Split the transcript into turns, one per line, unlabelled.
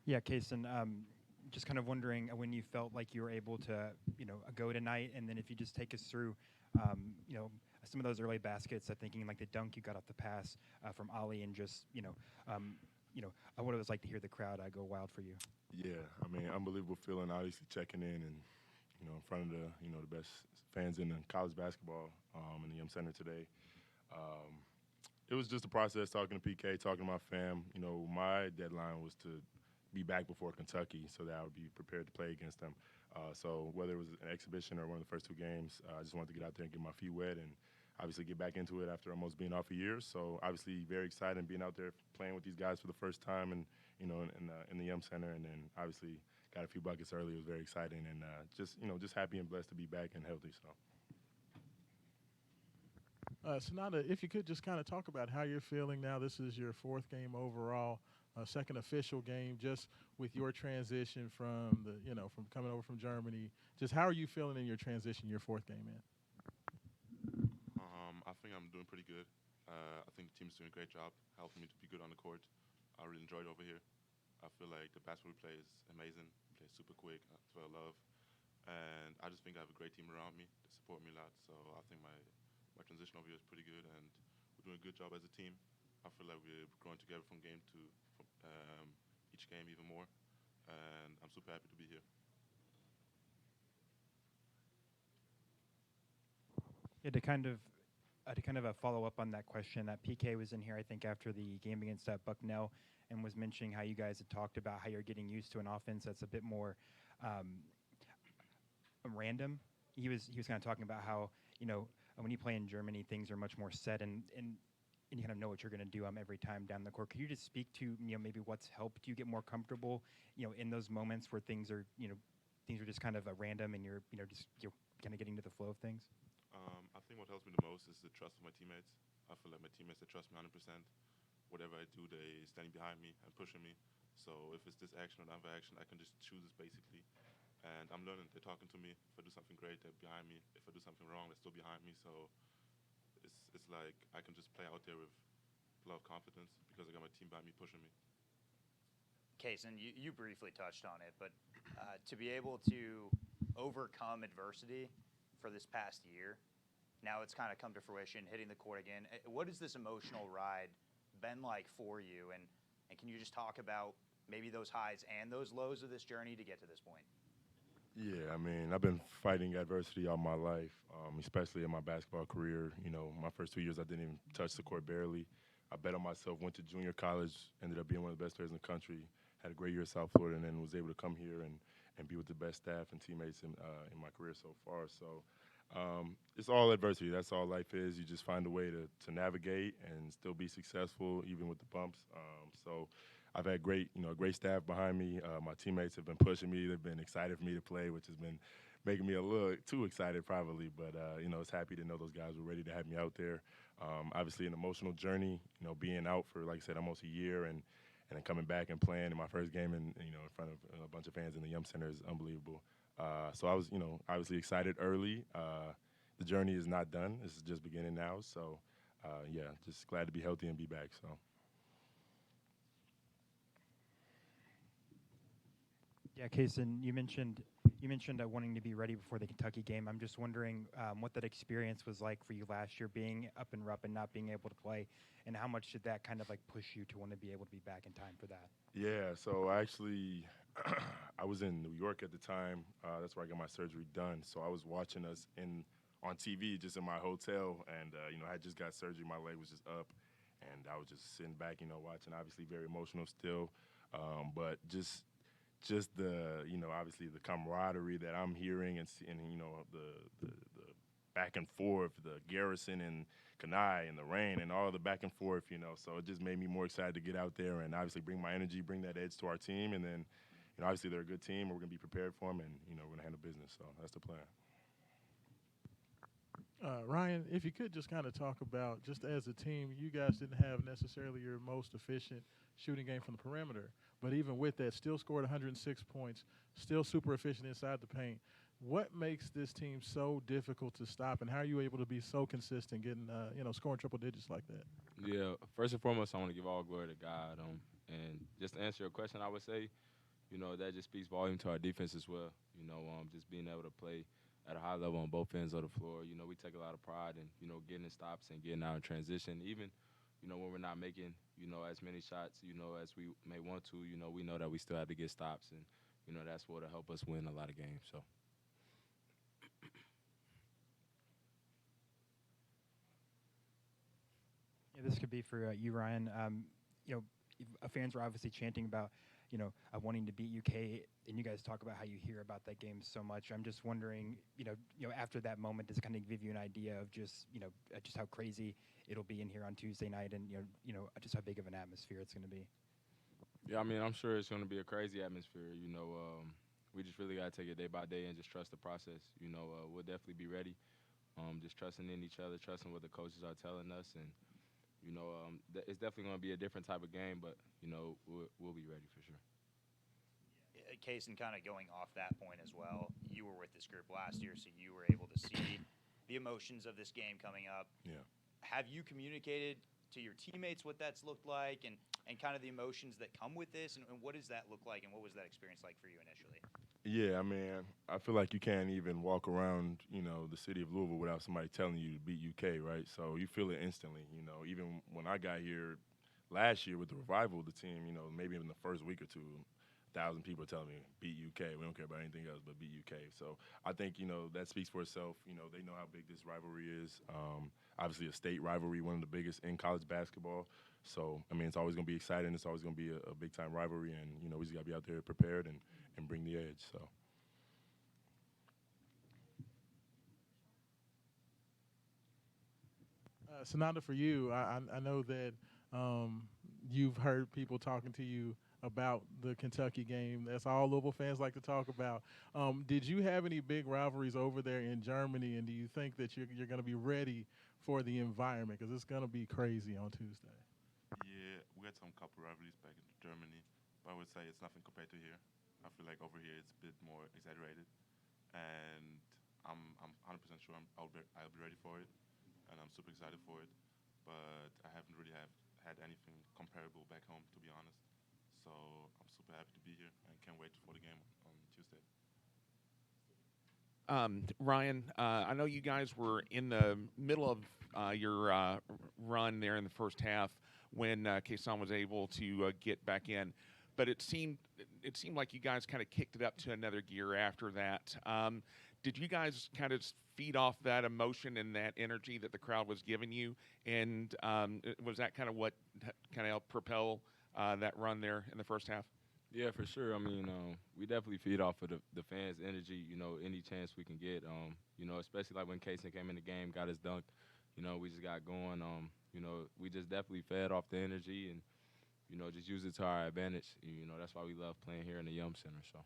Yeah, Kason, just kind of wondering when you felt like you were able to, go tonight, and then if you just take us through, some of those early baskets. I'm thinking like the dunk you got off the pass from Ali, and just, what it was like to hear the crowd go wild for you.
Yeah, I mean, unbelievable feeling. Obviously, checking in and in front of the best fans in the college basketball in the Center today. Um, it was just a process talking to PK, talking to my fam. My deadline was to be back before Kentucky so that I would be prepared to play against them. So whether it was an exhibition or one of the first two games, I just wanted to get out there and get my feet wet and obviously get back into it after almost being off a year. So obviously very excited being out there playing with these guys for the first time and in the Center, and then obviously got a few buckets early. It was very exciting and just happy and blessed to be back and healthy. So.
Sananda, if you could just kind of talk about how you're feeling now. This is your fourth game overall, second official game. Just with your transition from from coming over from Germany, just how are you feeling in your transition, your fourth game in?
I think I'm doing pretty good. I think the team's doing a great job helping me to be good on the court. I really enjoyed over here. I feel like the basketball we play is amazing. We play super quick. That's what I love. And I just think I have a great team around me that support me a lot. So I think my transition over here is pretty good, and we're doing a good job as a team. I feel like we're growing together from game to each game even more, and I'm super happy to be here.
Yeah, to kind of follow up on that question, that PK was in here, I think, after the game against Bucknell, and was mentioning how you guys had talked about how you're getting used to an offense that's a bit more um, random. He was kind of talking about how when you play in Germany, things are much more set, and you kind of know what you're going to do every time down the court. Could you just speak to maybe what's helped you get more comfortable in those moments where things are just kind of random, and you're you're kind of getting to the flow of things?
I think what helps me the most is the trust of my teammates. I feel like my teammates, they trust me 100%. Whatever I do, they standing behind me and pushing me. So if it's this action or another action, I can just choose this basically. And I'm learning. They're talking to me. If I do something great, they're behind me. If I do something wrong, they're still behind me. So it's like I can just play out there with a lot of confidence because I got my team behind me pushing me.
Kason, you briefly touched on it, but to be able to overcome adversity for this past year, now it's kind of come to fruition, hitting the court again. What has this emotional ride been like for you? And can you just talk about maybe those highs and those lows of this journey to get to this point?
Yeah, I mean, I've been fighting adversity all my life, especially in my basketball career. My first 2 years, I didn't even touch the court barely. I bet on myself, went to junior college, ended up being one of the best players in the country, had a great year at South Florida, and then was able to come here and be with the best staff and teammates in my career so far. So it's all adversity. That's all life is. You just find a way to navigate and still be successful, even with the bumps. So I've had great staff behind me. My teammates have been pushing me. They've been excited for me to play, which has been making me a little too excited probably. But it's happy to know those guys were ready to have me out there. Obviously, an emotional journey. Being out for, like I said, almost a year and then coming back and playing in my first game in front of a bunch of fans in the Yum Center is unbelievable. So I was obviously excited early. The journey is not done. This is just beginning now. So yeah, just glad to be healthy and be back. So.
Yeah, Kason, you mentioned wanting to be ready before the Kentucky game. I'm just wondering what that experience was like for you last year, being up and up and not being able to play, and how much did that kind of like push you to want to be able to be back in time for that?
Yeah, so actually, I was in New York at the time. That's where I got my surgery done. So I was watching us on TV, just in my hotel, and I had just got surgery. My leg was just up, and I was just sitting back, watching. Obviously, very emotional still, but just the obviously the camaraderie that I'm hearing and the back and forth, the Garrison and Kanai and the rain and all the back and forth, so it just made me more excited to get out there and obviously bring my energy, bring that edge to our team, and then obviously they're a good team and we're gonna be prepared for them, and we're gonna handle business. So that's the plan.
Ryan, if you could just kind of talk about, just as a team, you guys didn't have necessarily your most efficient shooting game from the perimeter, but even with that, still scored 106 points, still super efficient inside the paint. What makes this team so difficult to stop, and how are you able to be so consistent, getting scoring triple digits like that?
Yeah, first and foremost, I want to give all glory to God. And just to answer your question, I would say
that just speaks volume to our defense as well. Just being able to play at a high level on both ends of the floor. We take a lot of pride in, getting stops and getting out in transition. Even, when we're not making, as many shots, as we may want to, we know that we still have to get stops. And, that's what'll help us win a lot of games. So.
Yeah, this could be for you, Ryan. Fans were obviously chanting about, wanting to beat UK, and you guys talk about how you hear about that game so much. I'm just wondering, after that moment, does it kind of give you an idea of just how crazy it'll be in here on Tuesday night, and just how big of an atmosphere it's going to be?
Yeah, I mean, I'm sure it's going to be a crazy atmosphere. We just really got to take it day by day and just trust the process. We'll definitely be ready. Just trusting in each other, trusting what the coaches are telling us, and it's definitely going to be a different type of game, but we'll be ready for sure.
Kasean, kind of going off that point as well, you were with this group last year, so you were able to see the emotions of this game coming up.
Yeah.
Have you communicated to your teammates what that's looked like and kind of the emotions that come with this, and what does that look like, and what was that experience like for you initially?
Yeah, I mean, I feel like you can't even walk around, the city of Louisville without somebody telling you to beat UK, right? So you feel it instantly, Even when I got here last year with the revival of the team, maybe in the first week or two, 1,000 people telling me, beat UK. We don't care about anything else but beat UK. So I think, that speaks for itself. They know how big this rivalry is. Obviously a state rivalry, one of the biggest in college basketball. So, I mean, it's always going to be exciting. It's always going to be a big-time rivalry, and, we just got to be out there prepared and bring the edge. So.
Sananda, for you, I know that you've heard people talking to you about the Kentucky game. That's all Louisville fans like to talk about. Did you have any big rivalries over there in Germany, and do you think that you're going to be ready for the environment? Because it's going to be crazy on Tuesday.
Yeah, we had some couple rivalries back in Germany, but I would say it's nothing compared to here. I feel like over here it's a bit more exaggerated, and I'm 100% sure I'll be ready for it, and I'm super excited for it. But I haven't really had anything comparable back home, to be honest. So I'm super happy to be here and can't wait for the game on Tuesday.
Ryan, I know you guys were in the middle of your run there in the first half when Kasean was able to get back in, but it seemed like you guys kind of kicked it up to another gear after that. Did you guys kind of feed off that emotion and that energy that the crowd was giving you, and was that kind of what kind of helped propel that run there in the first half?
Yeah, for sure. I mean, we definitely feed off of the fans' energy, any chance we can get, especially like when Kasean came in the game, got his dunk, we just got going. We just definitely fed off the energy and, just use it to our advantage. That's why we love playing here in the Yum Center. So.